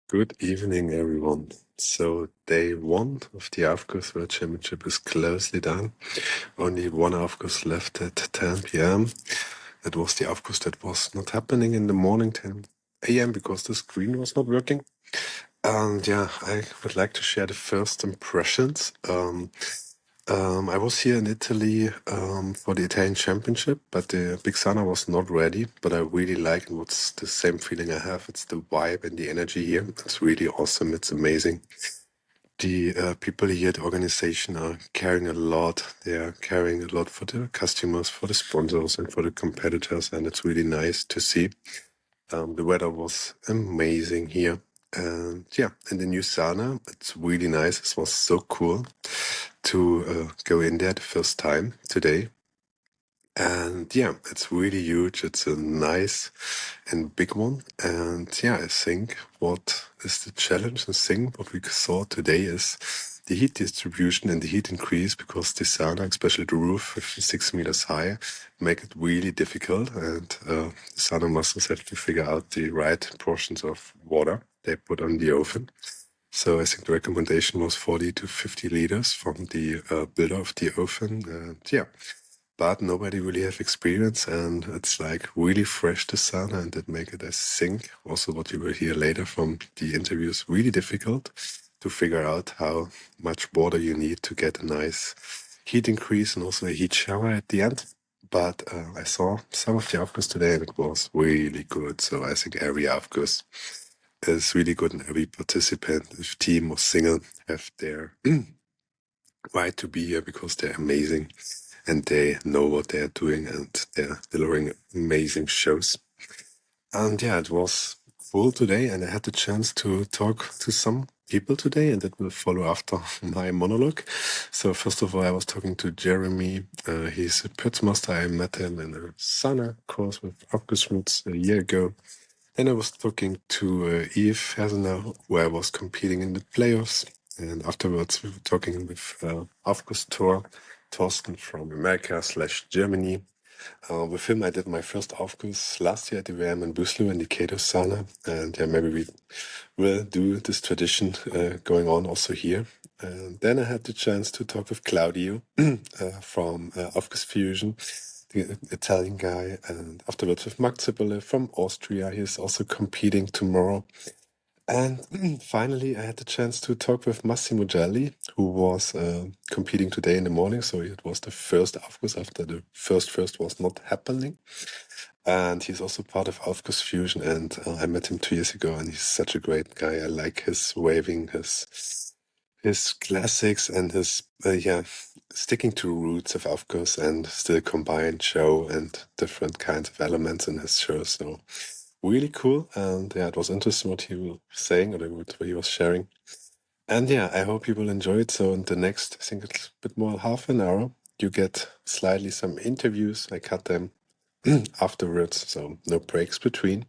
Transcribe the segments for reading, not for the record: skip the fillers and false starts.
Good evening, everyone. So, day one of the Aufguss World Championship is closely done. Only one Aufguss left at 10 p.m. It was the Aufguss that was not happening in the morning, 10 a.m., because the screen was not working. And yeah, I would like to share the first impressions. I was here in Italy for the Italian Championship, but the Big Sauna was not ready. But I really like it. What's the same feeling I have? It's the vibe and the energy here. It's really awesome. It's amazing. The people here, the organization are caring a lot. They are caring a lot for the customers, for the sponsors, and for the competitors. And it's really nice to see. The weather was amazing here. And yeah, in the new sauna, it's really nice. It was so cool to go in there the first time today. And yeah, it's really huge. It's a nice and big one. And yeah, I think what is the challenge and thing what we saw today is the heat distribution and the heat increase, because the sauna, especially the roof, 56 meters high, make it really difficult. And the sauna masters have to figure out the right portions of water they put on the oven. So I think the recommendation was 40 to 50 liters from the builder of the oven. And yeah, but nobody really have experience, and it's like really fresh, the sauna, and that make it, I think, also what you will hear later from the interviews, really difficult to figure out how much water you need to get a nice heat increase and also a heat shower at the end. But I saw some of the Aufguss today and it was really good. So I think every Aufguss is really good, and every participant, if team or single, have their right to be here because they're amazing and they know what they're doing and they're delivering amazing shows. And yeah, it was full today, and I had the chance to talk to some people today, and that will follow after my monologue. So first of all, I was talking to Jeremy. He's a Pirtsmaster. I met him in a sauna course with Aufguss Roots a year ago. Then I was talking to Yves Heresner, where I was competing in the playoffs. And afterwards, we were talking with Aufgussthor, Thorsten from America/Germany. With him, I did my first Aufguss last year at the WM in Buslo in the Kato sauna. And yeah, maybe we will do this tradition going on also here. And then I had the chance to talk with Claudio from Aufgussfusion, the Italian guy, and afterwards with Zipperle from Austria. He's also competing tomorrow. And finally, I had the chance to talk with Massimo Gelli, who was competing today in the morning. So it was the first Aufguss after the first was not happening. And he's also part of Aufgussfusion. And I met him 2 years ago, and he's such a great guy. I like his waving, his classics, and his sticking to roots of Aufguss and still combine show and different kinds of elements in his show. So really cool. And yeah, it was interesting what he was saying or what he was sharing. And yeah, I hope you will enjoy it. So in the next, I think it's a bit more half an hour, you get slightly some interviews. I cut them afterwards, so no breaks between.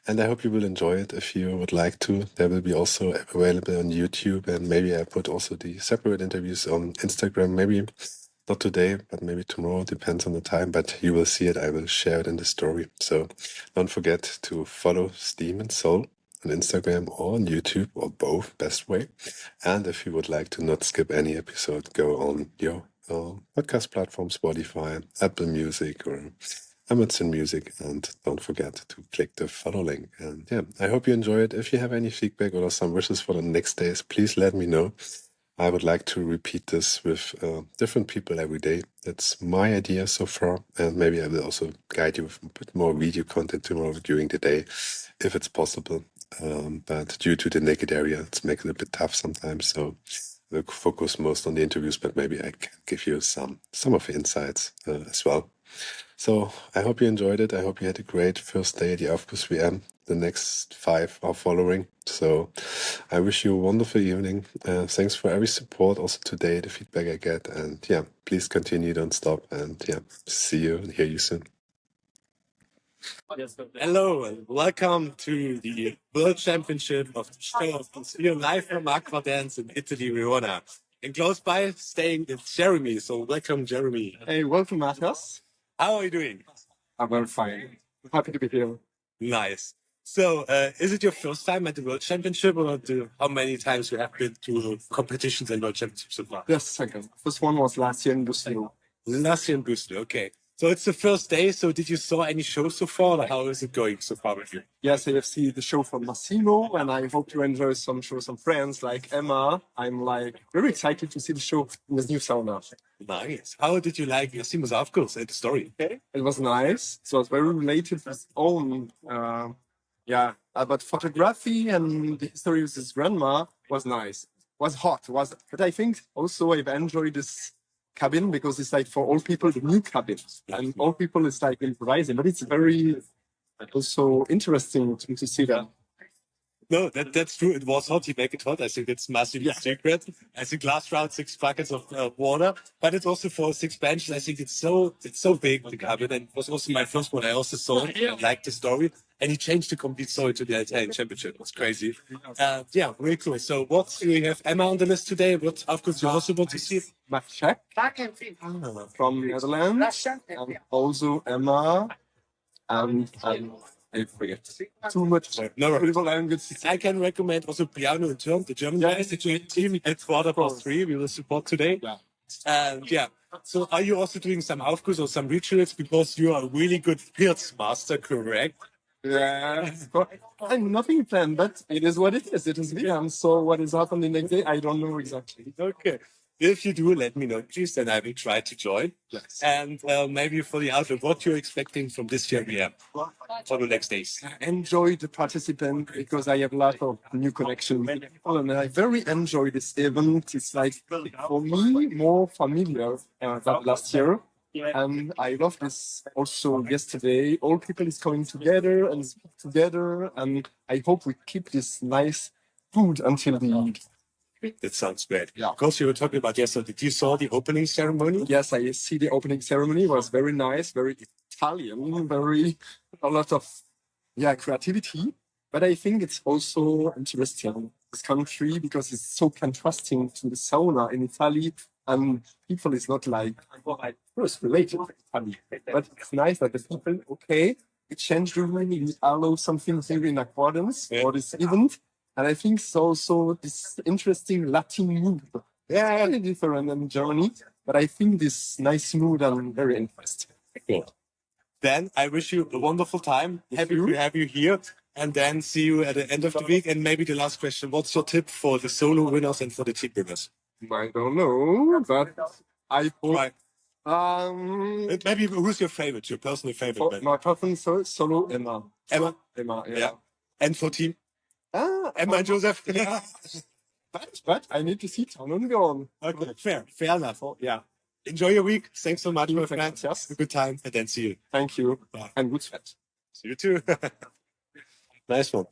And I hope you will enjoy it if you would like to. There will be also available on YouTube, and maybe I put also the separate interviews on Instagram. Maybe not today, but maybe tomorrow, depends on the time, but you will see it. I will share it in the story. So don't forget to follow Steam and Soul on Instagram or on YouTube, or both, best way. And if you would like to not skip any episode, go on your podcast platform, Spotify, Apple Music, or Amazon Music, and don't forget to click the follow link. And yeah, I hope you enjoy it. If you have any feedback or some wishes for the next days, please let me know. I would like to repeat this with different people every day. That's my idea so far, and maybe I will also guide you with a bit more video content tomorrow during the day, if it's possible. But due to the naked area, it's making it a bit tough sometimes. So we'll focus most on the interviews, but maybe I can give you some of the insights as well. So I hope you enjoyed it. I hope you had a great first day at the Aufguss WM. The next 5 are following. So I wish you a wonderful evening. Thanks for every support also today, the feedback I get. And yeah, please continue, don't stop. And yeah, see you and hear you soon. Hello and welcome to the World Championship of the Show Aufguss World live from Aquardens in Italy, Verona. And close by, staying is Jeremy. So welcome, Jeremy. Hey, welcome, Matthias. How are you doing? I'm very fine. Happy to be here. Nice. So, is it your first time at the World Championship, or how many times you have been to competitions and World Championships so far? Yes, second. First one was last year in Busino. Last year in Bristol, okay. So it's the first day. So did you saw any shows so far, or how is it going so far with you? Yes, I have seen the show from Massimo, and I hope to enjoy some shows from friends like Emma. I'm like very excited to see the show in this new sauna. Nice. How did you like Massimo's Aufguss and the story? Okay. It was nice. So it's very related to his own, but photography and the history of his grandma was nice. Was hot. But I think also I've enjoyed this cabin because it's like for all people the new cabin, and all people is like improvising. But it's very also interesting to see that. No, that's true. It was hot. He make it hot. I think it's Massimo's secret. I think last round 6 buckets of water, but it's also for 6 benches. I think it's so big, the cabin, and it was also my first one. I also saw it. I liked the story, and he changed the complete story to the Italian Championship. It was crazy. Yeah, really cool. So what do we have Emma on the list today? What Aufguss you also want to see? Check from Netherlands, and also Emma, and I forget too much. No, I can recommend also Piano and Turn, the German guys, the team at Quarter+3. We will support today. And yeah, so are you also doing some Aufguss or some rituals, because you are a really good Pirtsmaster, correct? Yeah, I'm nothing planned, but it is what it is. It is VM. So what is happening the next day, I don't know exactly. Okay. If you do, let me know, please, then I will try to join. Yes. And maybe for the outlook, what you're expecting from this year VM for the next days. Enjoy the participant because I have a lot of new connections with people, and I very enjoy this event. It's like for me more familiar than last year. And I love this also yesterday. All people is coming together and speak together, and I hope we keep this nice food until the end. That sounds great. Yeah. Of course, you were talking about yesterday. Did you saw the opening ceremony? Yes, I see the opening ceremony. It was very nice, very Italian, a lot of creativity. But I think it's also interesting, this country, because it's so contrasting to the sauna in Italy, and people is not like first related to Italy. But it's nice that the people, okay, we changed the room, we allow something here in Aquardens for this event. And I think it's also this interesting Latin mood. Yeah, really different than Germany, but I think this nice mood, I'm very interested. Cool. Then I wish you a wonderful time. Happy to have you here. And then see you at the end of the week. And maybe the last question, what's your tip for the solo winners and for the team winners? I don't know, but I hope... maybe who's your favorite, your personal favorite? My personal solo, Emma. Emma? Emma, yeah. And for team? Emma and Joseph. But I need to see Tom and Bjorn. Okay, fair enough. Yeah. Enjoy your week. Thanks so much, my friend. Have a good time, and then see you. Thank you. Bye. And good sweat. See you too. Nice one.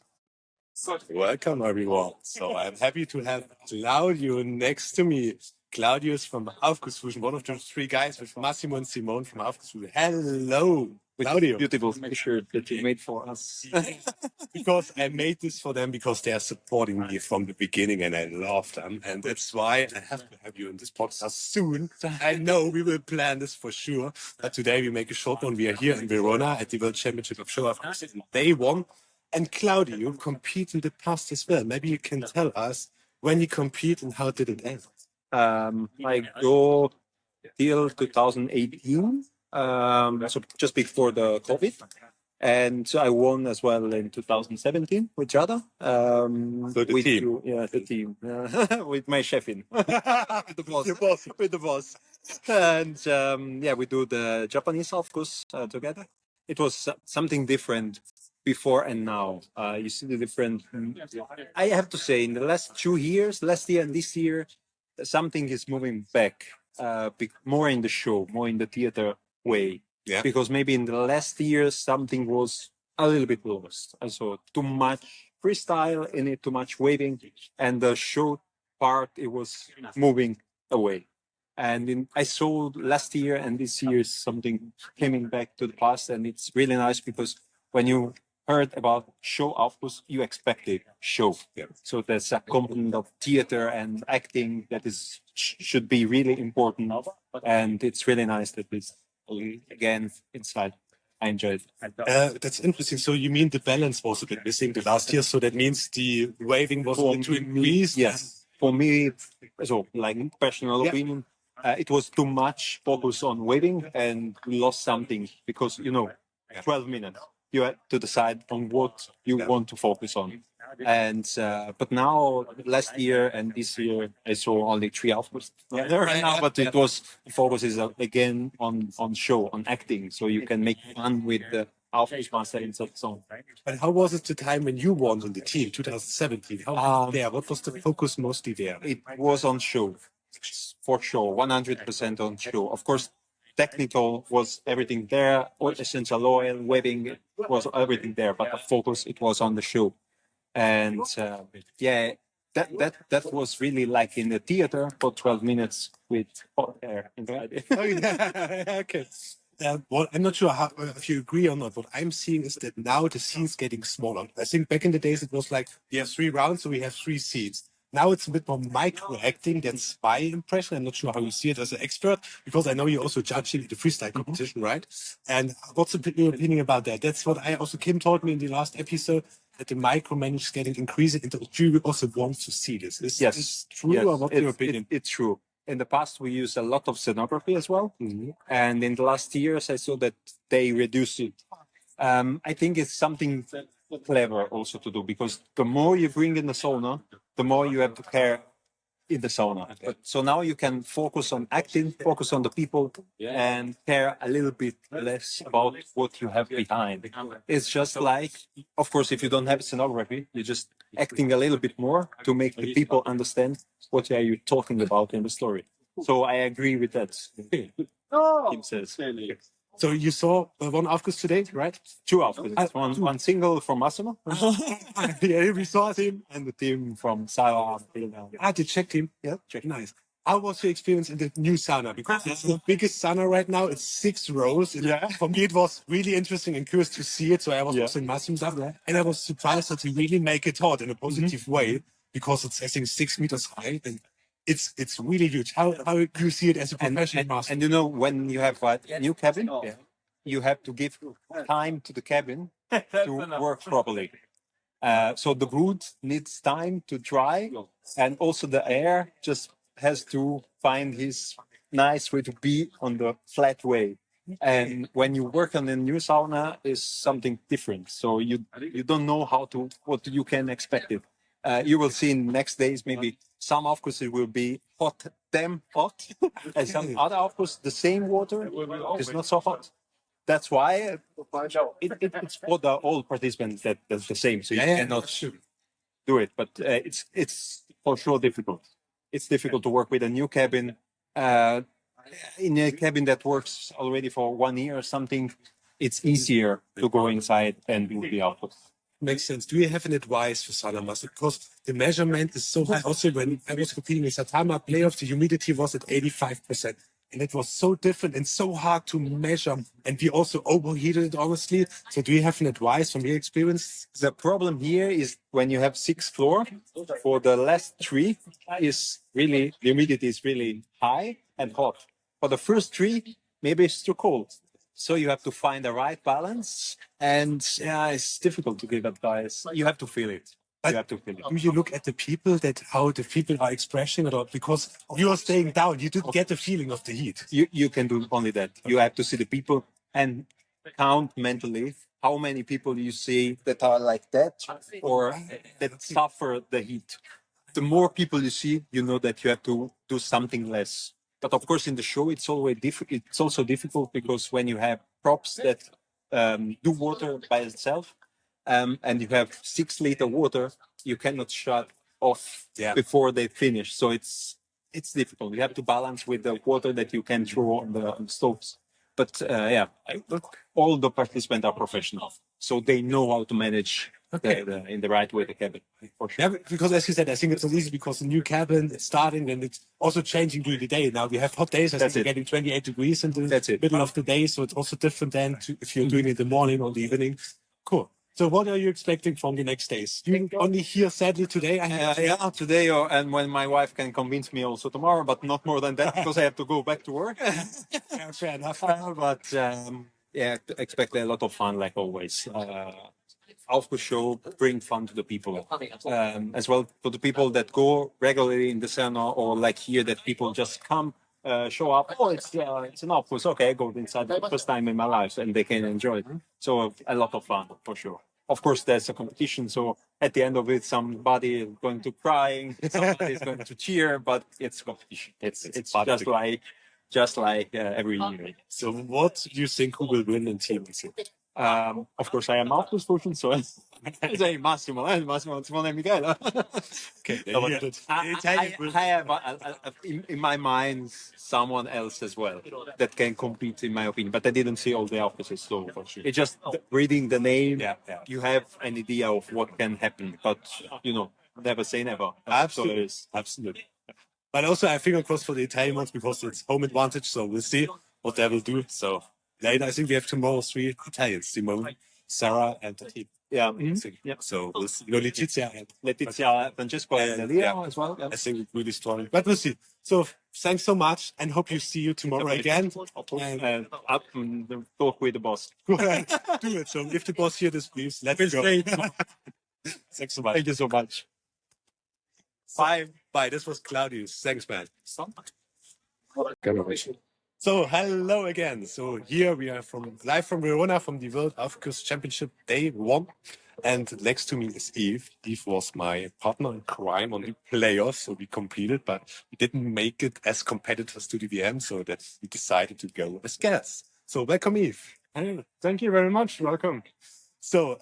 Welcome, everyone. So I'm happy to have Claudio next to me. Claudio is from Aufgussfusion, one of the 3 guys with Massimo and Simone from Aufgussfusion. Hello, Claudio. Beautiful t-shirt that you made for us. Because I made this for them because they are supporting me from the beginning, and I love them. And that's why I have to have you in this podcast soon. I know we will plan this for sure. But today we make a short one. We are here in Verona at the World Championship of Show Aufguss, and they won. And Claudio, you compete in the past as well. Maybe you can tell us when you compete and how did it end? I go till 2018, so just before the COVID. And so I won as well in 2017 with Jada. So the team. The team. With my chefin. With the boss. Your boss. With the boss. And we do the Japanese Aufguss together. It was something different before and now. You see the different... I have to say, in the last 2 years, last year and this year, something is moving back, more in the show, more in the theater way. Yeah. Because maybe in the last years, something was a little bit lost. And so too much freestyle in it, too much waving, and the show part, it was moving away. And I saw last year and this year something coming back to the past, and it's really nice because when you heard about Show Aufguss, you expected show. Yeah. So there's a component of theater and acting that is should be really important, and it's really nice that it's again inside. I enjoyed it. That's interesting. So you mean the balance was a bit missing the last year? So that means the waving was a bit too increased? Yes. For me, so like personal opinion, it was too much focus on waving and we lost something because, 12 minutes, you had to decide on what you want to focus on. And but now, last year and this year, I saw only 3 outputs right now. But it was focus is again on show, on acting, so you can make fun with the Aufgussmaster in that song. But how was it the time when you won on the team, 2017? How there? What was the focus mostly there? It was on show, for sure, 100% on show. Of course, technical was everything there, essential oil, webbing was everything there, but the focus it was on the show. And that was really like in the theater for 12 minutes with hot air inside it. Oh, yeah. Okay. Well, I'm not sure if you agree or not. What I'm seeing is that now the scene's getting smaller. I think back in the days it was like we have 3 rounds, so we have 3 seats. Now it's a bit more micro acting. That's my impression. I'm not sure how you see it as an expert, because I know you're also judging the freestyle competition, right? And what's your opinion about that? That's what I also, Kim told me in the last episode, that the micromanage is getting increasing, and the jury also wants to see this. Is this true, or what's your opinion? It's true. In the past, we used a lot of scenography as well. And in the last years, I saw that they reduced it. I think it's something clever also to do, because the more you bring in the sauna, the more you have to care in the sauna. So now you can focus on acting, focus on the people, and care a little bit less about what you have behind. It's just like, of course, if you don't have scenography, you're just acting a little bit more to make the people understand what are you talking about in the story. So I agree with that. Kim says. So you saw 1 Aufguss today, right? 2 Aufguss. One single from Massimo. Yeah, we saw him. And the team from Sauna. The Czech team. Yeah, Czech. Nice. How was your experience in the new sauna? Because it's the biggest sauna right now. It's 6 rows. For me, it was really interesting and curious to see it. So I was watching Massimo stuff, and I was surprised that he really make it hot in a positive way, because it's, I think, 6 meters high, and it's really huge. How do you see it as a professional master? And when you have a new cabin, you have to give time to the cabin to work properly. So the wood needs time to dry, and also the air just has to find his nice way to be on the flat way. And when you work on a new sauna, is something different. So you don't know what you can expect it. You will see in next days, maybe some Aufguss will be hot, damn hot, and some other Aufguss, the same water is not so hot. That's why it's for the all participants that's the same. So you cannot do it, but it's for sure difficult. It's difficult to work with a new cabin. In a cabin that works already for 1 year or something, it's easier to go inside and do the Aufguss. Makes sense. Do you have an advice for Saunamaster? Because the measurement is so high. Also, when I was competing in Satama playoffs, the humidity was at 85%. And it was so different and so hard to measure. And we also overheated it, honestly. So do you have an advice from your experience? The problem here is when you have 6th floor, for the last 3, is really, the humidity is really high and hot. For the first 3, maybe it's too cold. So you have to find the right balance, and it's difficult to give advice. You have to feel it. Do you look at the people, how the people are expressing it, or because you are staying down, you didn't get the feeling of the heat? You can do only that. You have to see the people and count mentally how many people you see that are like that or that suffer the heat. The more people you see, you know that you have to do something less. But of course, in the show, it's always it's also difficult, because when you have props that do water by itself, and you have 6-liter water, you cannot shut off before they finish. So it's difficult. You have to balance with the water that you can throw on the stoves. But all the participants are professional, so they know how to manage in the right way the cabin. For sure. Yeah, because as you said, I think it's not easy, because the new cabin is starting and it's also changing during the day. Now we have hot days. I think we're getting 28 degrees in the middle of the day, so it's also different than if you're doing it in the morning or the evening. Cool. So what are you expecting from the next days? You only here sadly today? Today, and when my wife can convince me also tomorrow, but not more than that, because I have to go back to work. Fair enough. yeah, expect a lot of fun, like always. Aufguss show bring fun to the people, as well for the people that go regularly in the sauna, or like here that people just come, show up. Oh, it's an Aufguss. Okay, I go inside the first time in my life, and they can enjoy it. So a lot of fun for sure. Of course, there's a competition, so at the end of it, somebody is going to crying, somebody is going to cheer, but it's competition. It's just like every year. So what do you think who will win in team? Of course, I am Aufgussfusion, so say Massimo, Massimo è Michele. Okay, No, but the I Italian will- have in my mind someone else as well that can compete, in my opinion. But I didn't see all the Aufgusses, so it's just reading the name. Yeah. You have an idea of what can happen, but never say never. Absolutely. So Absolutely. But also, I think, of course, for the Italian ones, because it's home advantage, so we'll see what they will do. So later, I think we have tomorrow 3 Italians: Simone, Sarah, and the team. yeah, Yeah. So we'll see. Letizia and Letizia, Francesco, and Leo as well. I think it's really strong. But we'll see. So thanks so much, and hope you see you tomorrow again. And Up talk with the boss. do it. So if the boss hears this, please let's go. Thanks so much. Thank you so much. Bye. Bye. This was Claudio. Thanks, man. So hello again. So here we are live from Verona from the World Aufguss Championship Day 1. And next to me is Yves. Yves was my partner in crime on the playoffs. So we completed, but we didn't make it as competitors to the VM. So that we decided to go as guests. So welcome, Yves. Hey, thank you very much. Welcome. So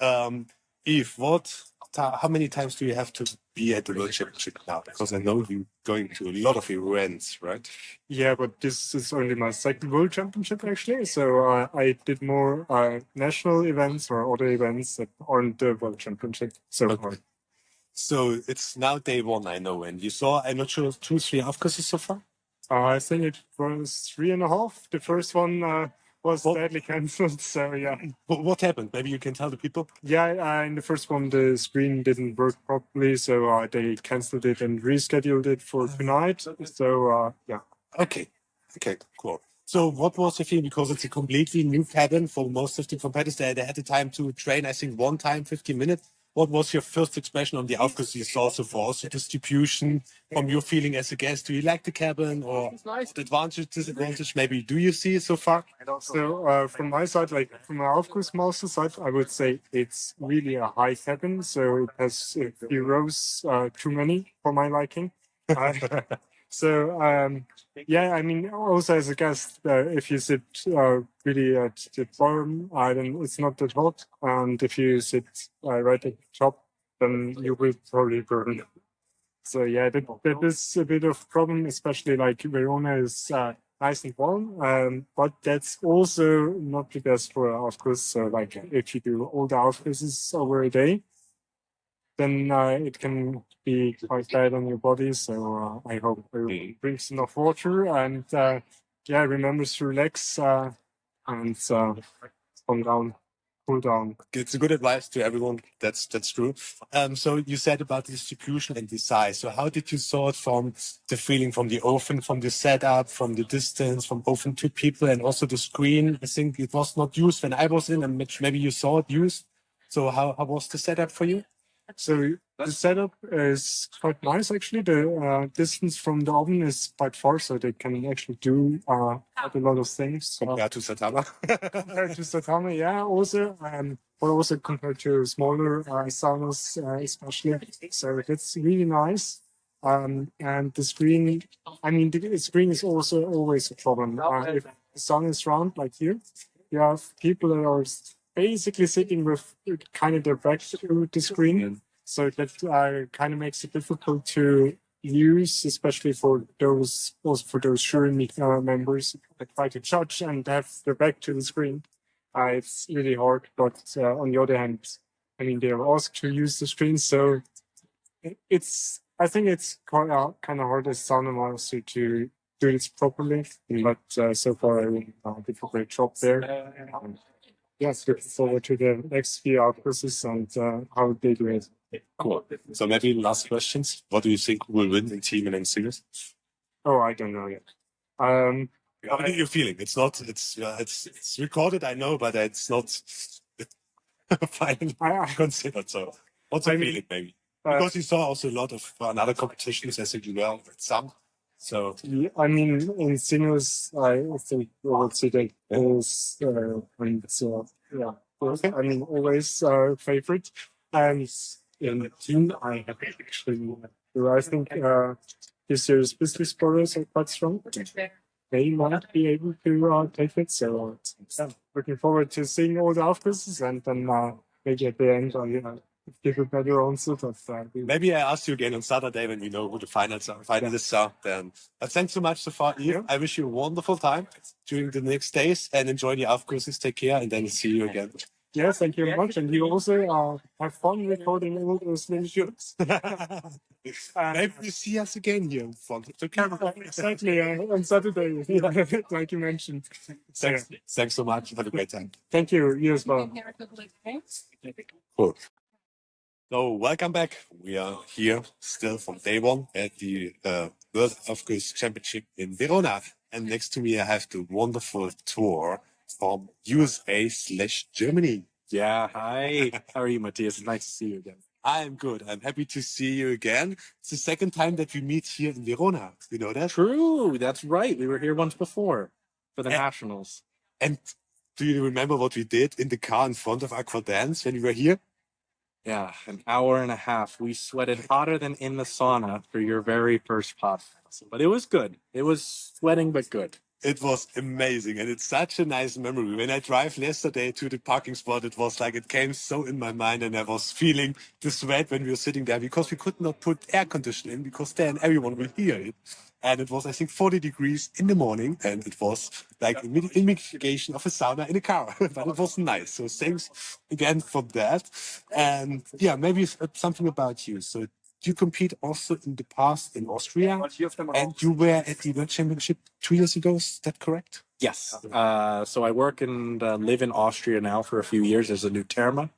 Yves, how many times do you have to be at the World Championship now? Because I know you're going to a lot of events, right? Yeah, but this is only my second World Championship actually. So I did more national events or other events that aren't the World Championship so far. So it's now day 1, I know, and you saw, I'm not sure, 2, 3 Aufgusses so far? I think it was 3.5. The first one was sadly cancelled. So yeah. What happened? Maybe you can tell the people. Yeah, in the first one the screen didn't work properly, so they cancelled it and rescheduled it for tonight. So yeah. Okay, cool. So what was the feeling? Because it's a completely new cabin for most of the competitors. They had the time to train, I think, 1 time, 15 minutes. What was your first expression on the Aufguss you saw so far? Also distribution from your feeling as a guest. Do you like the cabin, or the advantage, disadvantage? Maybe do you see it so far? So from my side, like from my Aufgussmaster side, I would say it's really a high cabin. So it has a few rows too many for my liking. Yeah, I mean, also as a guest, if you sit really at the bottom, then it's not that hot. And if you sit right at the top, then you will probably burn. So yeah, that is a bit of problem, especially like Verona is nice and warm. But that's also not the best for Aufguss. So like if you do all the Aufgusses over a day, then it can be quite bad on your body. So I hope it drinks enough water and remembers to relax and calm down, cool down. It's a good advice to everyone. That's true. So you said about the distribution and the size. So how did you saw it from the feeling from the oven, from the setup, from the distance, from oven to people, and also the screen? I think it was not used when I was in, and maybe you saw it used. So how was the setup for you? So the setup is quite nice actually. The distance from the oven is quite far, so they can actually do quite a lot of things. Compared to Satama. Compared to Satama, yeah, also, but also compared to smaller saunas, especially. So that's really nice. And the screen, I mean, the screen is also always a problem. If the sun is round like here, you have people that are basically sitting with kind of their back to the screen. So that kind of makes it difficult to use, especially for those jury members that try to judge and have their back to the screen. It's really hard, but on the other hand, I mean, they're asked to use the screen, so I think it's kind of hard as Saunamaster to do this properly, but so far I did a great job there. Yes, looking forward to the next few Aufgusses and how they do it. Cool. So maybe last questions. What do you think will win in team and in singles? Oh, I don't know yet. How are you feeling? It's not. It's recorded. I know, but it's not finally considered. So, what's your feeling, maybe? Because you saw also a lot of other competitions, I think you well some. So Yeah, I mean, in singles, I think World City is, yeah, I mean, always favorite. And in team, I have actually, I think this year's business spoilers are quite strong. They might be able to take it. So yeah, looking forward to seeing all the Aufgusses and then maybe at the end, give a better answer. maybe I ask you again on Saturday when we know who the finalists are. Then, but thanks so much so far, Yves. Yeah. I wish you a wonderful time during the next days and enjoy the Aufgusses. Take care, and then see you again. Yeah, thank you very much. And you also have fun recording all those little shoots. Maybe you see us again here in front of the camera. Exactly, on Saturday, like you mentioned. Thanks so much. Have a great time. Thank you. You as well. Cool. So welcome back. We are here still from day one at the World Aufguss Championship in Verona. And next to me I have the wonderful Thor from USA/Germany. Yeah, hi. How are you, Matthias? It's nice to see you again. I'm good. I'm happy to see you again. It's the second time that we meet here in Verona. You know that? True, that's right. We were here once before for the Nationals. And do you remember what we did in the car in front of Aquardens when we were here? Yeah, an hour and a half. We sweated hotter than in the sauna for your very first podcast. But it was good. It was sweating, but good. It was amazing, and it's such a nice memory. When I drive yesterday to the parking spot, it was like it came so in my mind, and I was feeling the sweat when we were sitting there because we could not put air conditioning in because then everyone will hear it. And it was, I think, 40 degrees in the morning, and it was like a mitigation of a sauna in a car. But it was nice. So thanks again for that. And yeah, maybe something about you. So you compete also in the past in Austria, and you were at the World Championship 2 years ago. Is that correct? Yes. So I work and live in Austria now for a few years as a new Terma.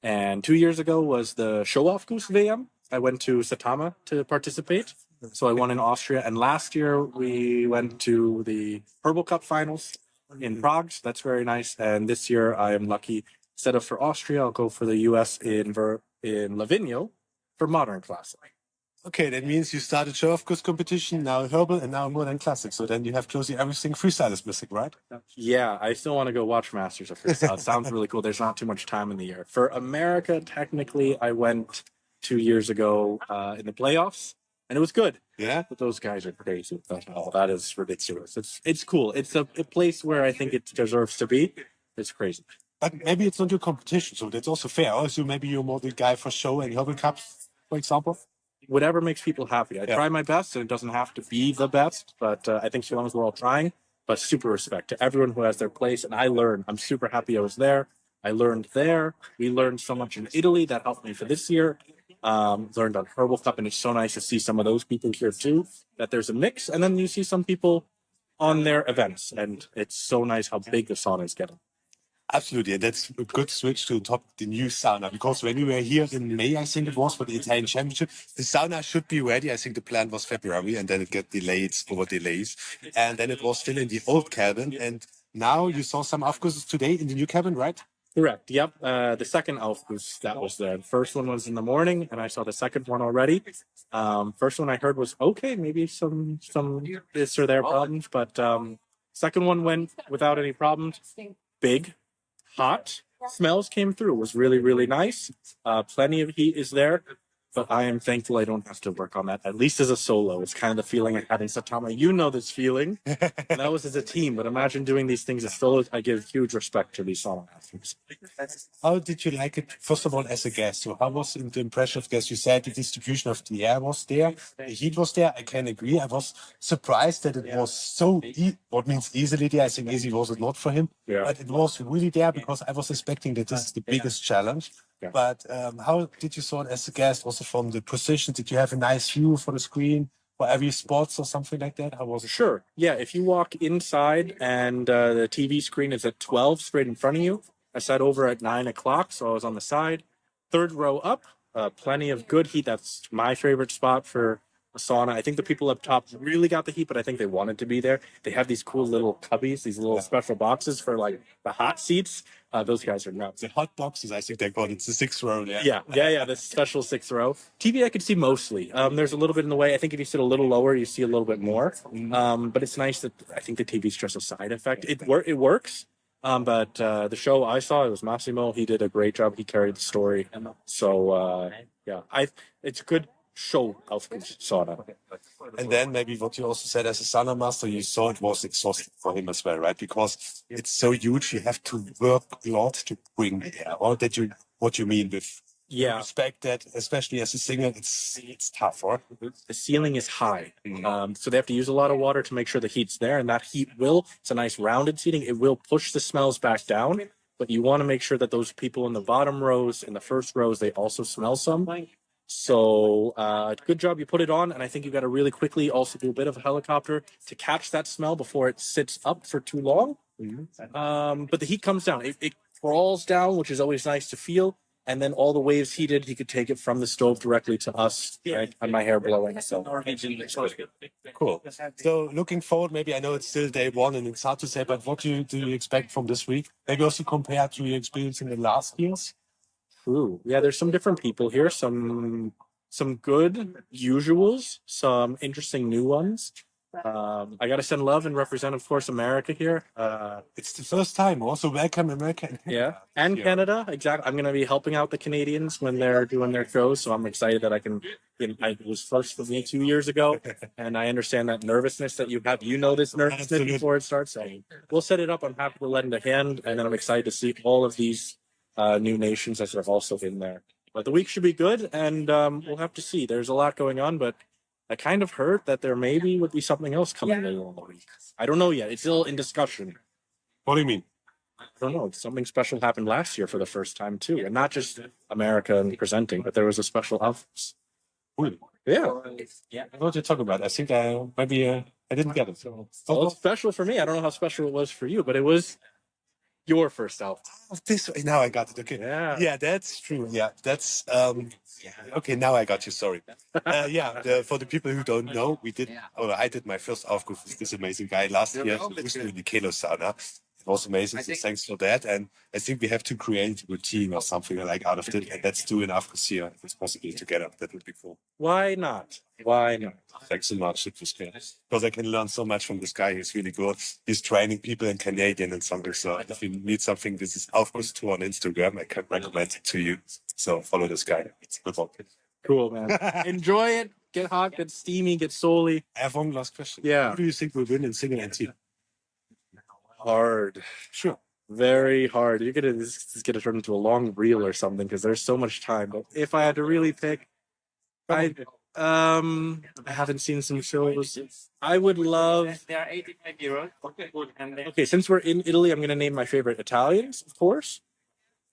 And 2 years ago was the Show Aufguss WM. I went to Sauna to participate. So I won in Austria. And last year we went to the Herbal Cup finals in Prague. So that's very nice. And this year I am lucky. Instead of for Austria, I'll go for the US in Livigno for Modern Classic. Okay, that means you started Show Aufguss competition, now Herbal, and now Modern Classic. So then you have closely everything freestyle is missing, right? Yeah, I still want to go watch Masters of Freestyle. It sounds really cool. There's not too much time in the year. For America, technically, I went 2 years ago in the playoffs, and it was good. Yeah? But those guys are crazy. That is ridiculous. It's cool. It's a place where I think it deserves to be. It's crazy. But maybe it's not your competition, so that's also fair. Also, maybe you're more the guy for Show and Herbal Cups, for example. Whatever makes people happy. I try my best, and it doesn't have to be the best, but I think so long as we're all trying. But super respect to everyone who has their place, and I learned. I'm super happy I was there. I learned there. We learned so much in Italy that helped me for this year. Learned on Herbal Cup, and it's so nice to see some of those people here too, that there's a mix. And then you see some people on their events, and it's so nice how big the sauna is getting. Absolutely, and that's a good switch to the new sauna, because when we were here in May, I think it was, for the Italian Championship, the sauna should be ready. I think the plan was February, and then it got delayed over delays. And then it was still in the old cabin, and now you saw some Aufgusses today in the new cabin, right? Correct, yep. The second Aufguss that was there. The first one was in the morning, and I saw the second one already. First one I heard was, okay, maybe some this or there problems, but second one went without any problems. Big. Hot smells came through. It was really, really nice. Plenty of heat is there, but I am thankful I don't have to work on that, at least as a solo. It's kind of the feeling I had in Satama. You know this feeling. And that was as a team, but imagine doing these things as solos. I give huge respect to these sauna masters. How did you like it, first of all, as a guest? So how was the impression of guests? You said the distribution of the air was there, the heat was there. I can agree. I was surprised that it was so, what means easily there. I think easy was it not for him, but it was really there, because I was expecting that this is the biggest challenge. But how did you saw it as a guest, also from the position? Did you have a nice view for the screen for every spots or something like that? How was it? Sure. Yeah, if you walk inside and the TV screen is at 12 straight in front of you, I sat over at 9 o'clock, so I was on the side. Third row up, plenty of good heat. That's my favorite spot for sauna. I think the people up top really got the heat, but I think they wanted to be there. They have these cool little cubbies, these little special boxes for like the hot seats. Those guys are nuts. The hot boxes, I think they call it. It's the 6th row. Yeah. The special 6th row. TV I could see mostly. There's a little bit in the way. I think if you sit a little lower, you see a little bit more. But it's nice that I think the TV's just a side effect. It works. But the show I saw, it was Massimo. He did a great job. He carried the story. So it's a good show of sauna. And then maybe what you also said as a Saunamaster, you saw it was exhausting for him as well, right? Because it's so huge, you have to work a lot to bring the air. Or that you what you mean with respect that, especially as a singer, it's tough, or the ceiling is high, so they have to use a lot of water to make sure the heat's there, and that heat it's a nice rounded seating. It will push the smells back down, but you want to make sure that those people in the bottom rows, in the first rows, they also smell some. So good job, you put it on, and I think you got to really quickly also do a bit of a helicopter to catch that smell before it sits up for too long. But the heat comes down, it crawls down, which is always nice to feel. And then all the waves heated, he could take it from the stove directly to us, right, and my hair blowing. So cool. So looking forward, maybe I know it's still day one and it's hard to say, but what do you expect from this week? Maybe also compared to your experience in the last years? True. Yeah, there's some different people here, some good usuals, some interesting new ones. I got to send love and represent, of course, America here. It's the first time. Also, welcome America. And Canada. Exactly. I'm going to be helping out the Canadians when they're doing their shows, so I'm excited that I can. It was first for me 2 years ago, and I understand that nervousness that you have. You know this nervousness before it starts. So we'll set it up. I'm happy to lend a hand, and then I'm excited to see all of these new nations as they're also in there. But the week should be good, and we'll have to see. There's a lot going on, but I kind of heard that there maybe would be something else coming later on the week. I don't know yet. It's still in discussion. What do you mean? I don't know. Something special happened last year for the first time, too. And not just America and presenting, but there was a special Aufguss. Yeah. What did you talk about? I think I didn't get it. So. Well, it's special for me. I don't know how special it was for you, but it was your first Aufguss. Now I got it. Okay. Yeah, that's true. Yeah, that's okay. Now I got you. Sorry. For the people who don't know, I did my first Aufguss with this amazing guy last year. He was doing the Kilo sauna. It was amazing. So thanks for that. And I think we have to create a routine or something like out of it, and let's do an Aufguss here if it's possible together. That would be cool. Why not? Thanks so much. It was good. Because I can learn so much from this guy. He's really good. He's training people in Canadian and something. So if you need something, this is Aufgussthor on Instagram. I can recommend it to you. So follow this guy. It's good one. Cool, man. Enjoy it. Get hot, get steamy, get soly. I have one last question. Yeah. Who do you think will win in singing and team? Hard. Sure. Very hard. This is gonna turn into a long reel or something because there's so much time. But if I had to really pick, I haven't seen some shows. I would love. They are 85 euros. Okay, since we're in Italy, I'm gonna name my favorite Italians, of course.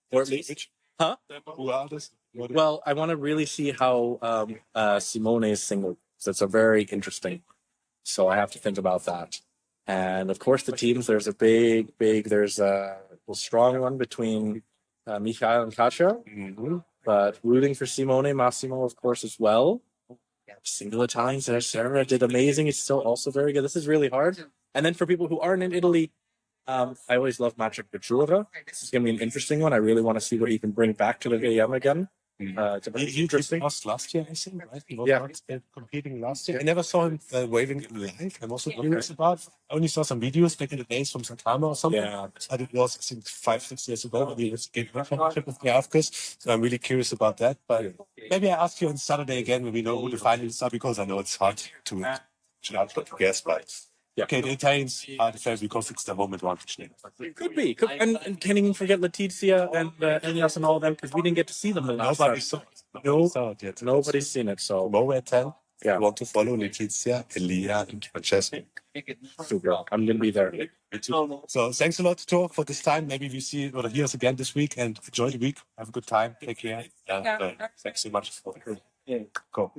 Or at least, huh? Who are this? Well, I want to really see how Simone is singing. So it's a very interesting. So I have to think about that. And of course, the teams. There's a there's a strong one between Michael and Kasia. But rooting for Simone, Massimo, of course, as well. Single Italians there. Sarah did amazing. It's still also very good. This is really hard. And then for people who aren't in Italy, I always love Magic Pachura. This is going to be an interesting one. I really want to see what he can bring back to the VM again. It's interesting. He lost last year, I think, right? He was Yeah. competing last year. I never saw him waving live. I'm also curious about. I only saw some videos back in the days from Santana or something. Yeah. But it was, I think, 5-6 years ago when he was getting the championship with the Aufguss. So I'm really curious about that. But maybe I ask you on Saturday again when we know who the finalists are, because I know it's hard to guess. But okay, the Italians are the favorite because it's the home advantage. Could be. And can't even forget Letizia and Elias and all of them, because we didn't get to see them the last time. Nobody saw it. Nobody saw it yet. Nobody's seen it. So Tomorrow at 10. Yeah. I want to follow Letizia, Elia, and Francesco. super. I'm going to be there. Me too. So thanks a lot, Thor, for this time. Maybe we see or hear us again this week, and enjoy the week. Have a good time. Take care. Thanks so much for Cool.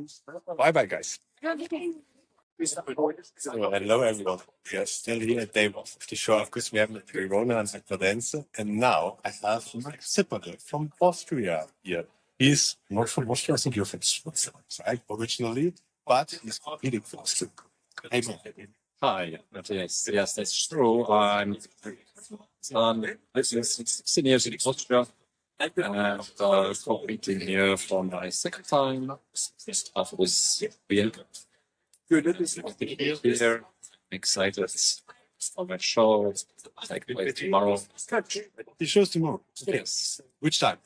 Bye-bye, guys. So, hello everyone. We are still here at day one of the Show Aufguss WM at Verona and Aquardens, and now I have Zipperle from Austria here. He's not from Austria, I think you're from Switzerland, right? Originally, but he's competing first. Hey, man. Hi, yes, that's true. I'm 16 years in Austria and competing here for my second time. Aufguss WM. Here, excited for my show. Take place tomorrow. The show's tomorrow. Yes, Which time?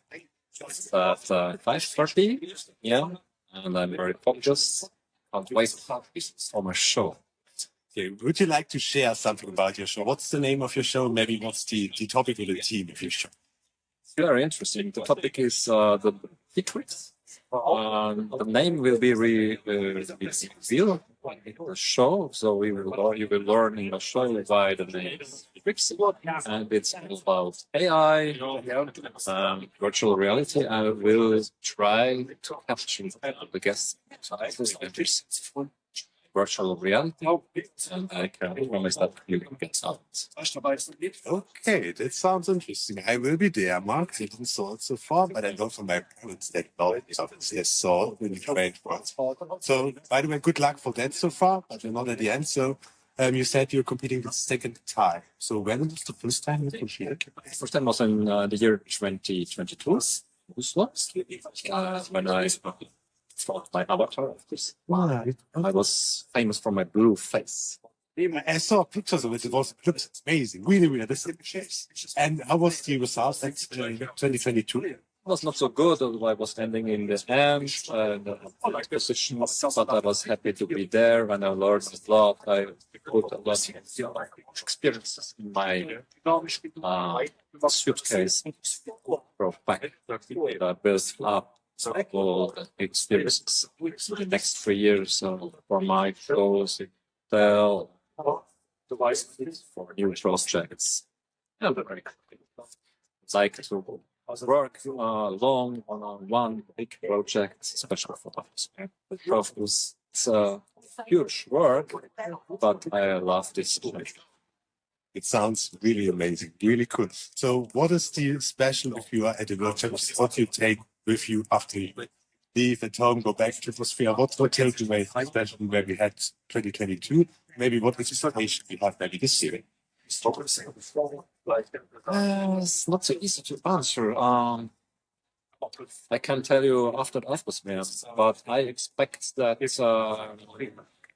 at 5:30. Yeah, and I'm very focused. Can't wait for my show. Okay. Would you like to share something about your show? What's the name of your show? Maybe what's the topic of the team of your show? Very interesting. The topic is the secrets. The name will be revealed in the show, so you will learn in the show by the name Pirts, and it's about AI, virtual reality. I will try to capture the guests virtual reality, and I can promise that you will get out. Okay, that sounds interesting. I will be there. Mark didn't saw it so far, but I know from my parents that they saw it really great for it. So, by the way, good luck for that so far, but we're not at the end. So, you said you're competing the second time. So, when was the first time you competed? First time was in the year 2022. When I fought my avatar, of course. I was famous for my blue face. I saw pictures of it. It looked amazing, really realistic. And how was the result at 2022? It was not so good. I was standing in the end, the position, but I was happy to be there, and I learned a lot. I put a lot of experiences in my suitcase, brought back, and I built up all the experiences. The next 3 years for my shows, for new projects. Yeah, very like to work long on one big project, especially for Aufguss. It's a huge work, but I love this project. It sounds really amazing, really cool. So, what is the special if you are at the World Championship? What do you take with you after you leave at home, go back to Austria? What's the takeaway, especially where we had 2022? Maybe what anticipation we have maybe this year? It's not so easy to answer. I can tell you after Aufguss WM, but I expect that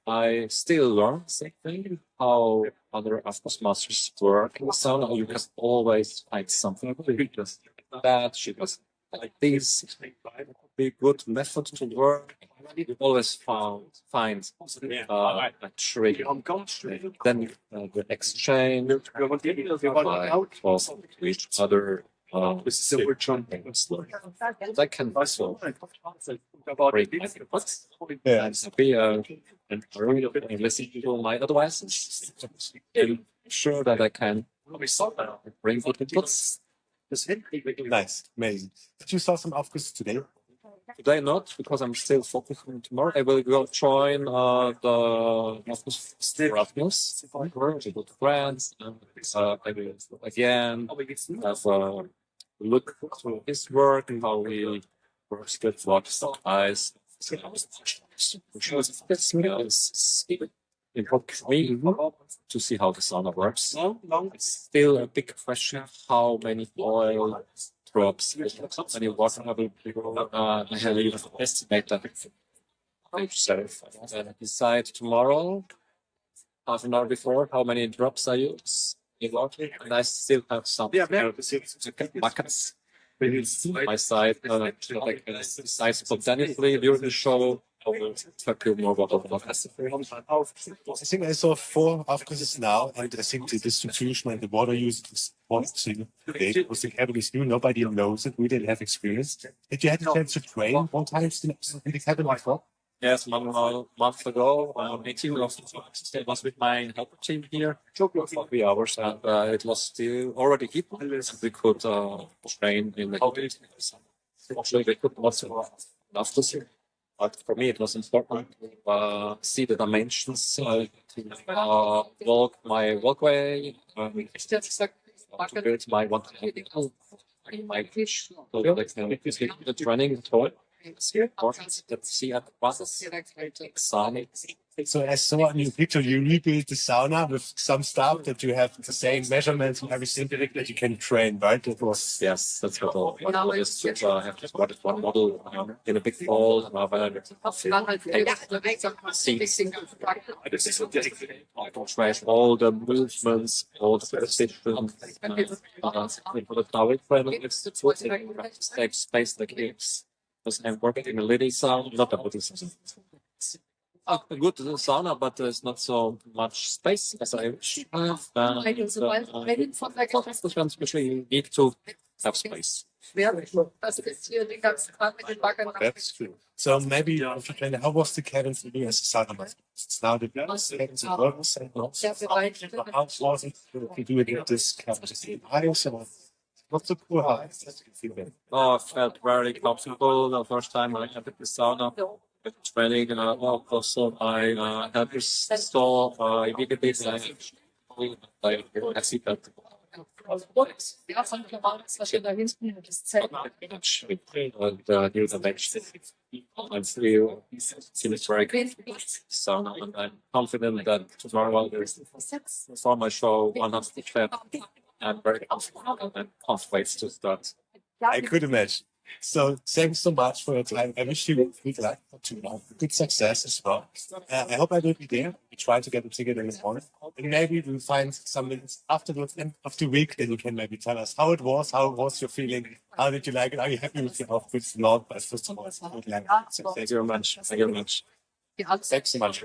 I still learn something how other Aufguss masters work in the sauna. You can always find something that she does like this. Be good method to work. You always find a trick. Then the exchange like with each other. I can also break my thoughts and be and listen to my advices. I'm sure that I can bring good inputs. Nice, amazing. Did you saw some Aufguss today? Today not, because I'm still focused on tomorrow. I will go join the Erasmus with friends, and I will again have a look through his work and how he works with what eyes. It's important for me to see how the sauna works. It's still a big question how many oil drops, how many water I have even estimated myself. And decide tomorrow, half an hour before, how many drops I use in water. And I still have some buckets my side. I can decide spontaneously during the show. I think I saw 4 Aufgusses now, and I think the distribution and the water use is one thing. It was the cabin is new, nobody knows it, we didn't have experience. Did you have a chance to train one time in the cabin before? Yes, one month ago, 18 of I was with my helper team here for 3 hours, and it was still already heat. We could train in the heat. Actually, we could also after. But for me, it was important to see the dimensions, to walk my walkway, to build my one my pitch, so that I can the training at home. It's important that see at the process. Sauna. So I saw in your picture you rebuilt the sauna with some stuff that you have the same measurements and everything that you can train, right? That was Yes, that's what all is. I have just wanted one model in a big hall. I can trace all the movements, all the positions. For the direct training, it's safe space that gives. Because I'm working in a little sauna, not a little sauna. A good sauna, but there's not so much space as I wish. Especially you need to have space. That's true. So maybe if you can, how was the cadence for you as a Saunamaster? It's now the cadence of works and lots. How was it to do it in this cadence? Highs or not so poor highs? Oh, I felt very comfortable the first time I entered the sauna. With training, also I had to stop immediately. I see that. And do the bench. I'm still very good. So I'm confident that tomorrow for my show 100%. I'm very confident and can't wait to start. I could imagine. So thanks so much for your time. I wish you good luck to good success as well. I hope I will be there. We try to get a ticket in the morning. And maybe we'll find some minutes afterwards, end of the week, and you can maybe tell us how it was your feeling, how did you like it, are you happy with your Aufguss Nord? But first of all, good luck. So Thank you very much. Thank you very much. Thanks so much.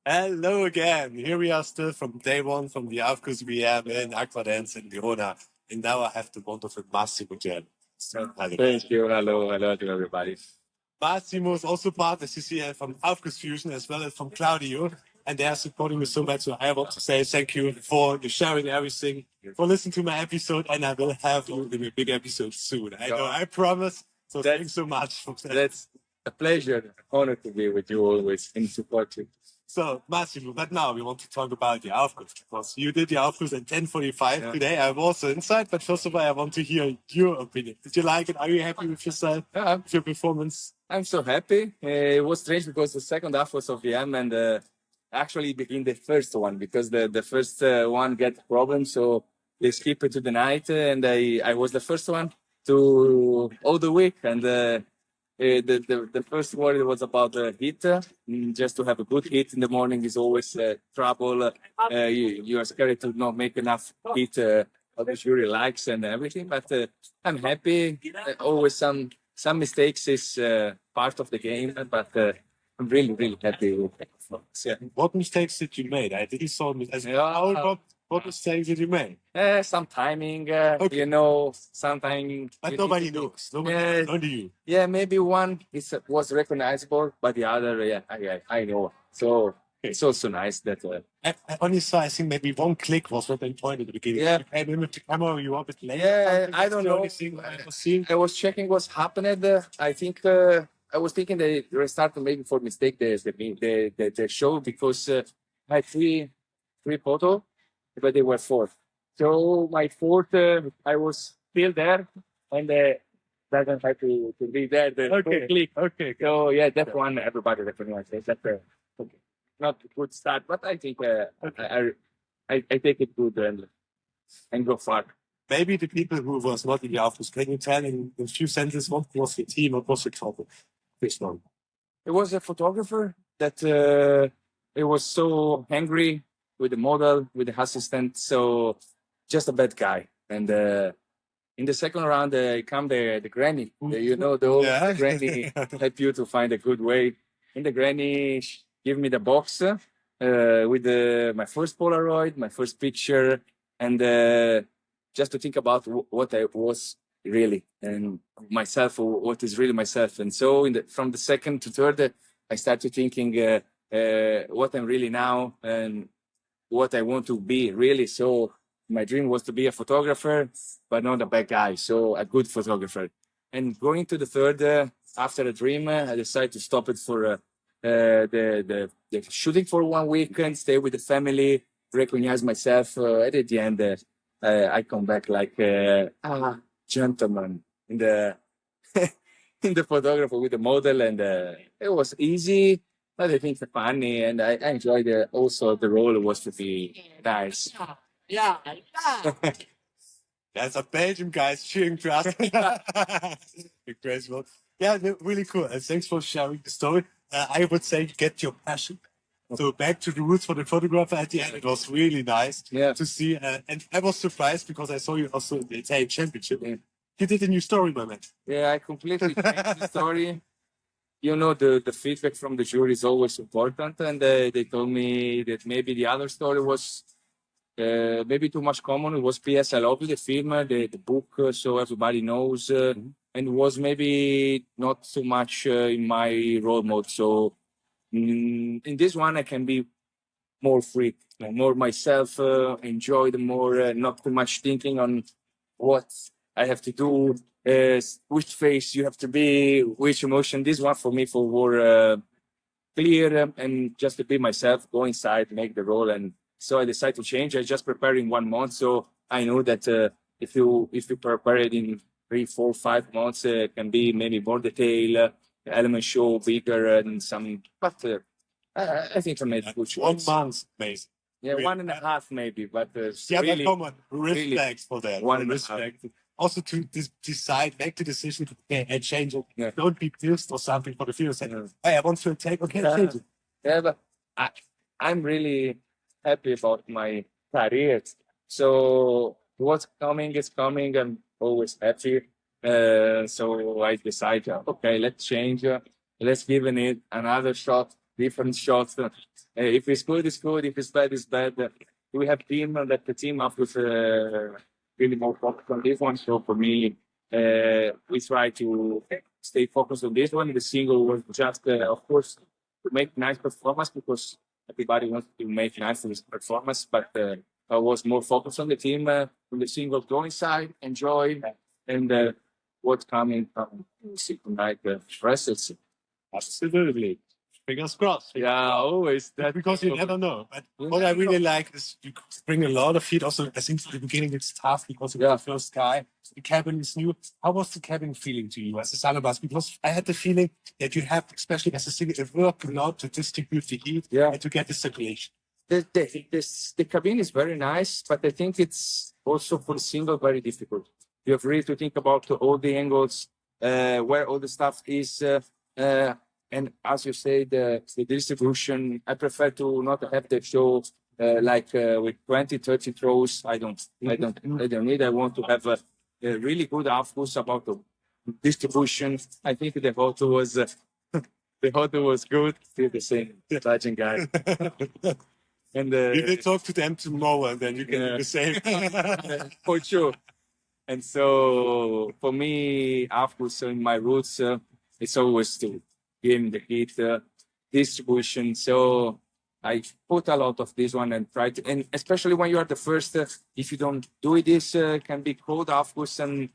Hello again. Here we are still from day one from the Aufguss WM in Aquardens in Verona. And now I have the wonderful Massimo again. So, Thank you. Hello to everybody. Massimo is also part, as you see, from Aufgussfusion as well as from Claudio. And they are supporting me so much. So I want to say thank you for sharing everything, for listening to my episode. And I will have you in a big episode soon. I know, I promise. So thanks so much for that. That's a pleasure, honor to be with you always and support you. So, Massimo, but now we want to talk about the Aufguss, because you did the Aufguss at 10:45 today. I'm also inside, but first of all, I want to hear your opinion. Did you like it? Are you happy with yourself, with your performance? I'm so happy. It was strange because the second half was of VM and actually became the first one because the first one get problems, so they skip it to the night, and I was the first one to all the week, and the first worry was about the heat. Just to have a good heat in the morning is always trouble. You are scared to not make enough heat, others you relax and everything. But I'm happy. Always some mistakes is part of the game, but I'm really happy with the performance. Yeah. What mistakes did you make? I didn't saw what mistakes did you make? Some timing, Okay. sometimes. But nobody knows. Nobody, only you. Yeah, maybe one was recognizable, but the other, yeah, I know. So it's also nice that. I only saw, I think maybe one click was not in point at the beginning. Yeah. You came in with the camera, you were a bit late. Yeah, I don't know. I I was checking what's happened. I think I was thinking they restarted maybe for mistake the show because I had three photos, but they were fourth. So my fourth, I was still there, and doesn't have to be there. Okay. Click. Okay. So yeah, that one everybody recognizes. That's okay. Not a good start, but I think I take it good and go far. Maybe the people who was not in the Aufguss, can you tell in a few sentences what was the team, what was the topic? This one. It was a photographer that it was so angry with the model, with the assistant, so just a bad guy. And in the second round, come the granny. The old granny help you to find a good way. In the granny, give me the box with my first Polaroid, my first picture, and just to think about what I was really and myself, or what is really myself. And so from the second to third, I started thinking what I'm really now and what I want to be really. So my dream was to be a photographer, but not a bad guy, so a good photographer. And going to the third, after the dream, I decided to stop it for the shooting for 1 week and stay with the family, recognize myself. At the end, I come back like gentleman in the in the photographer with the model, and it was easy, but I think it's funny, and I enjoyed it. Also, the role was to be nice. Yeah. That's a Belgian guys cheering for us. Incredible. Yeah, really cool. And thanks for sharing the story. I would say get your passion. So back to the roots for the photographer at the end. It was really nice to see. And I was surprised because I saw you also in the Italian Championship. Yeah. You did a new story, my man. Yeah, I completely changed the story. You know, the feedback from the jury is always important, and they told me that maybe the other story was maybe too much common. It was PS. I love the film, the book, so everybody knows, and it was maybe not so much in my role mode. So in this one, I can be more free, more myself, enjoy the more, not too much thinking on what I have to do, which face you have to be, which emotion. This one for me for more clear and just to be myself, go inside, make the role. And so I decided to change. I just prepared in 1 month. So I know that if you prepare it in 3, 4, 5 months, it can be maybe more detail, element show bigger and some, but I think I made good choice. 1 month, maybe. Yeah, Really? 1.5 maybe, but Yeah, really, but come on, respect really for that. 1.5. Respect. Also to decide, make the decision to and change it. Yeah. Don't be pissed or something for the future. Say, Yeah. hey, I want to attack. Okay, change it. Yeah, but I'm really happy about my career. So what's coming is coming. I'm always happy. So I decided, okay, let's change. Let's give it another shot, different shots. If it's good, it's good. If it's bad, it's bad. We have team that the team up with really more focused on this one. So for me, we try to stay focused on this one. The single was just, of course, to make nice performance because everybody wants to make nice performance. But I was more focused on the team, on the single, go inside, enjoy, and what's coming from second night stresses. Absolutely. Fingers crossed. Yeah, always. That Because you never know. But what I really like is you bring a lot of heat. Also, I think at the beginning it's tough because you're the first guy. The cabin is new. How was the cabin feeling to you as a Saunamaster? Because I had the feeling that you have, especially as a single, it worked a lot to distribute the heat and to get the circulation. The cabin is very nice, but I think it's also for the single very difficult. You have really to think about all the angles, where all the stuff is, and as you say, the distribution. I prefer to not have the show with 20, 30 throws. I don't need. I want to have a really good Aufguss about the distribution. I think the photo was good. Still the same legend guy. And you will talk to them tomorrow, and then you can do the same. For sure. And so for me, Aufguss in my roots, it's always to give the heat distribution. So I put a lot of this one and try to, and especially when you are the first, if you don't do this, can be cold Aufguss, and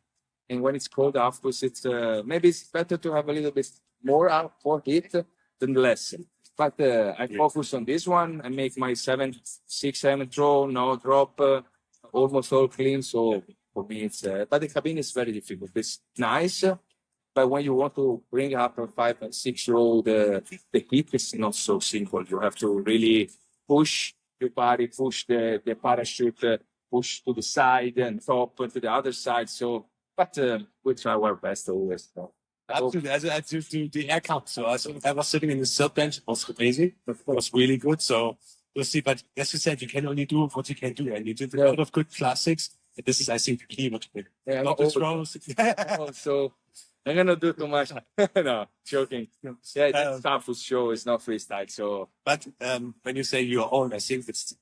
when it's cold Aufguss, it's maybe it's better to have a little bit more heat than less. But I focus on this one and make my 6, 7 throw, no drop, almost all clean. So for me, it's but the cabin is very difficult. It's nice, but when you want to bring up a 5 and 6 row, the heat is not so simple. You have to really push your body, push the parachute, push to the side and top to the other side. So, but we try our best always. So. Absolutely. I do the air count. So I was sitting in the third bench. It was amazing. It was really good. So we'll see. But as you said, you can only do what you can do. And you did a lot of good classics. And this is, I think, the key. Yeah, not the throws. So I'm going to do too much. No, joking. Yeah, that's Aufguss show. It's not freestyle. So, but when you say you're on, I think it's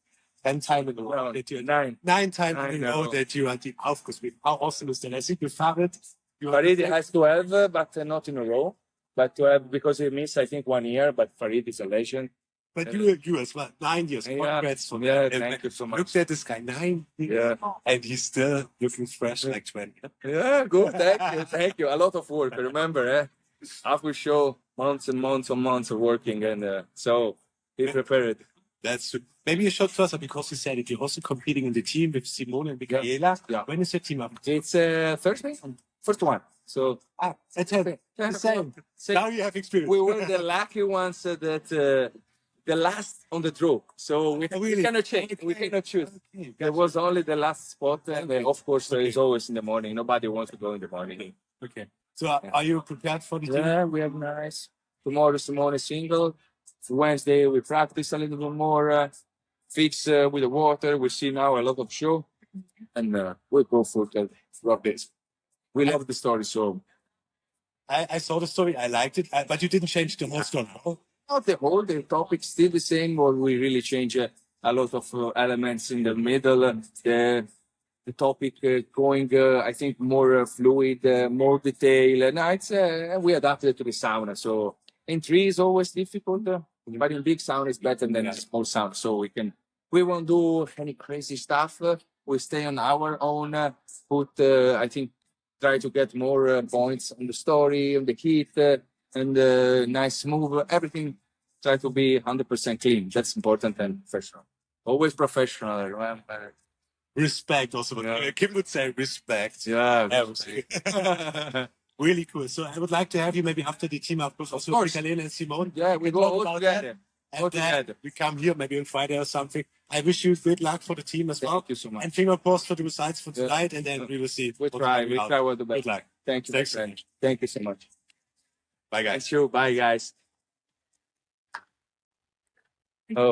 10 times in a row that you're 9 times in a row that you are the Aufguss. How awesome is that? I think you found it. Farid has 12, but not in a row. But 12 because he missed, I think, 1 year. But Farid is a legend. But you as well, 9 years. Congrats for that. Thank you so much. Look at this guy, 9 years, and he's still looking fresh like 20. Yeah, good. Thank you. A lot of work. Remember, Aufguss show months and months and months of working, and so be prepared. That's maybe a short first because you said it. You're also competing in the team with Simone and Michaela. Yeah. When is your team up? It's Thursday, first one. So That's it. yeah, The same. same. Now you have experience. We were the lucky ones that the last on the draw. So we cannot change. We cannot choose. Okay, There was only the last spot, and of course, it's always in the morning. Nobody wants to go in the morning. Okay. So are you prepared for the team? Yeah, we have nice. Tomorrow, Simone single. Wednesday, we practice a little bit more. Fix with the water. We see now a lot of show, and we go for the rock this. We love the story, so I saw the story. I liked it, but you didn't change the whole story. not the whole. The topic still the same, or we really change a lot of elements in the middle. The topic going, I think, more fluid, more detail. No, it's we adapted to the sauna. So in three is always difficult, but in big sauna is better than a small sauna. So we won't do any crazy stuff. We stay on our own. I think, try to get more points on the story, on the heat, and nice move. Everything try to be 100% clean. That's important and professional. Always professional. Remember. Respect also. Yeah. Kim would say respect. Yeah. Everything. Really cool. So I would like to have you maybe after the team, of course, also Michaela and Simone. Yeah, we go talk all about together. that. All And then together. we come here maybe on Friday or something. I wish you good luck for the team as well. Thank you so much. And finger crossed for the results for tonight, and then we will see. We what's try. coming We out. try what the best. Good luck. Thank you. Thanks. my friend. Thank you so much. Bye, guys. Thank you. Bye, guys. Oh.